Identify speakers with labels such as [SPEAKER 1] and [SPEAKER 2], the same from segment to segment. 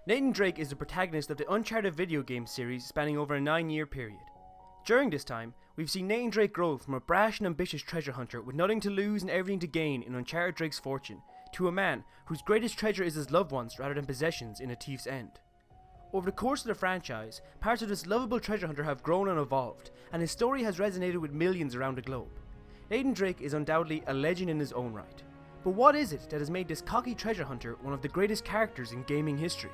[SPEAKER 1] Nathan Drake is the protagonist of the Uncharted video game series spanning over a 9-year period. During this time, we've seen Nathan Drake grow from a brash and ambitious treasure hunter with nothing to lose and everything to gain in Uncharted Drake's fortune, to a man whose greatest treasure is his loved ones rather than possessions in A Thief's End. Over the course of the franchise, parts of this lovable treasure hunter have grown and evolved, and his story has resonated with millions around the globe. Nathan Drake is undoubtedly a legend in his own right. But what is it that has made this cocky treasure hunter one of the greatest characters in gaming history?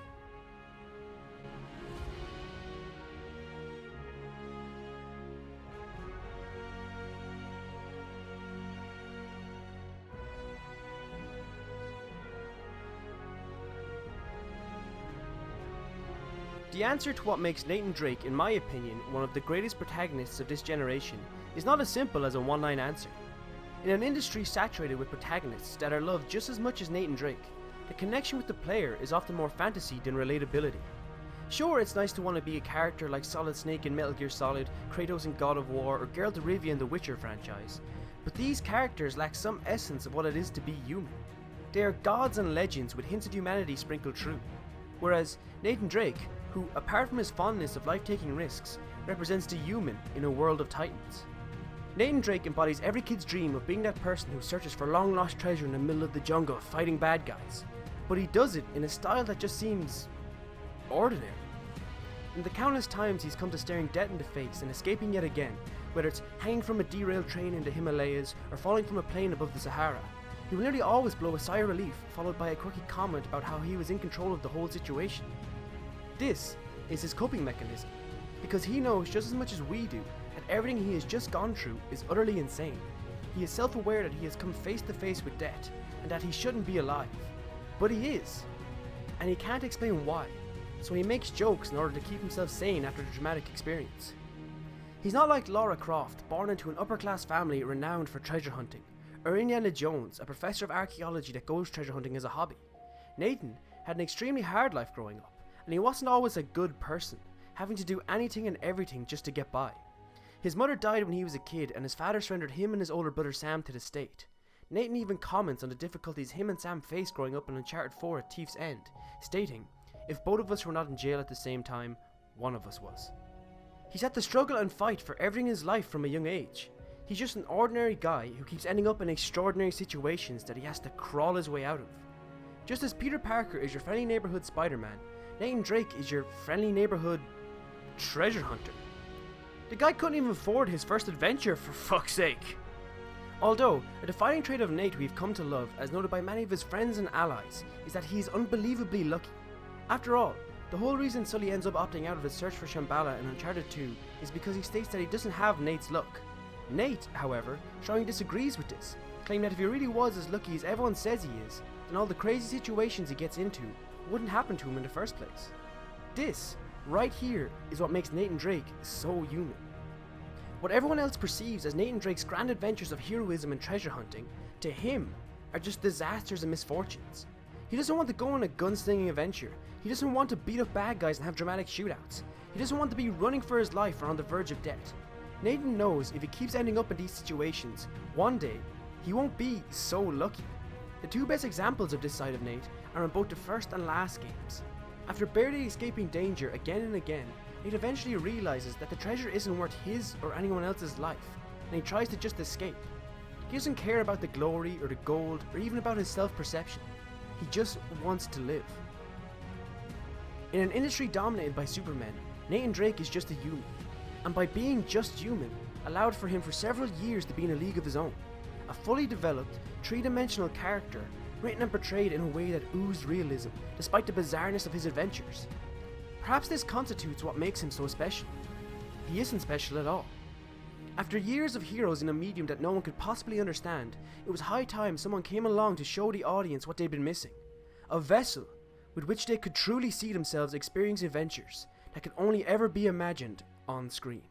[SPEAKER 1] The answer to what makes Nathan Drake, in my opinion, one of the greatest protagonists of this generation is not as simple as a one-line answer. In an industry saturated with protagonists that are loved just as much as Nathan Drake, the connection with the player is often more fantasy than relatability. Sure, it's nice to want to be a character like Solid Snake in Metal Gear Solid, Kratos in God of War, or Geralt of Rivia in the Witcher franchise, but these characters lack some essence of what it is to be human. They are gods and legends with hints of humanity sprinkled through, whereas Nathan Drake, who, apart from his fondness of life-taking risks, represents the human in a world of titans. Nathan Drake embodies every kid's dream of being that person who searches for long-lost treasure in the middle of the jungle fighting bad guys, but he does it in a style that just seems ordinary. In the countless times he's come to staring death in the face and escaping yet again, whether it's hanging from a derailed train in the Himalayas or falling from a plane above the Sahara, he will nearly always blow a sigh of relief followed by a quirky comment about how he was in control of the whole situation. This is his coping mechanism, because he knows just as much as we do that everything he has just gone through is utterly insane. He is self-aware that he has come face to face with death and that he shouldn't be alive, but he is, and he can't explain why, so he makes jokes in order to keep himself sane after the traumatic experience. He's not like Lara Croft, born into an upper-class family renowned for treasure hunting, or Indiana Jones, a professor of archaeology that goes treasure hunting as a hobby. Nathan had an extremely hard life growing up, and he wasn't always a good person, having to do anything and everything just to get by. His mother died when he was a kid, and his father surrendered him and his older brother Sam to the state. Nathan even comments on the difficulties him and Sam faced growing up in Uncharted 4 A Thief's End, stating, "If both of us were not in jail at the same time, one of us was." He's had to struggle and fight for everything in his life from a young age. He's just an ordinary guy who keeps ending up in extraordinary situations that he has to crawl his way out of. Just as Peter Parker is your friendly neighborhood Spider-Man, Nathan Drake is your friendly neighborhood treasure hunter. The guy couldn't even afford his first adventure, for fuck's sake. Although, a defining trait of Nate we've come to love, as noted by many of his friends and allies, is that he is unbelievably lucky. After all, the whole reason Sully ends up opting out of his search for Shambhala in Uncharted 2 is because he states that he doesn't have Nate's luck. Nate, however, strongly disagrees with this, claiming that if he really was as lucky as everyone says he is, then all the crazy situations he gets into wouldn't happen to him in the first place. This, right here, is what makes Nathan Drake so human. What everyone else perceives as Nathan Drake's grand adventures of heroism and treasure hunting, to him, are just disasters and misfortunes. He doesn't want to go on a gunslinging adventure. He doesn't want to beat up bad guys and have dramatic shootouts. He doesn't want to be running for his life or on the verge of death. Nathan knows if he keeps ending up in these situations, one day, he won't be so lucky. The two best examples of this side of Nate are in both the first and last games. After barely escaping danger again and again, Nate eventually realizes that the treasure isn't worth his or anyone else's life, and he tries to just escape. He doesn't care about the glory or the gold or even about his self-perception. He just wants to live. In an industry dominated by supermen, Nathan Drake is just a human, and by being just human, allowed for him for several years to be in a league of his own. A fully developed, three-dimensional character, written and portrayed in a way that oozed realism, despite the bizarreness of his adventures. Perhaps this constitutes what makes him so special. He isn't special at all. After years of heroes in a medium that no one could possibly understand, it was high time someone came along to show the audience what they'd been missing. A vessel with which they could truly see themselves experiencing adventures that could only ever be imagined on screen.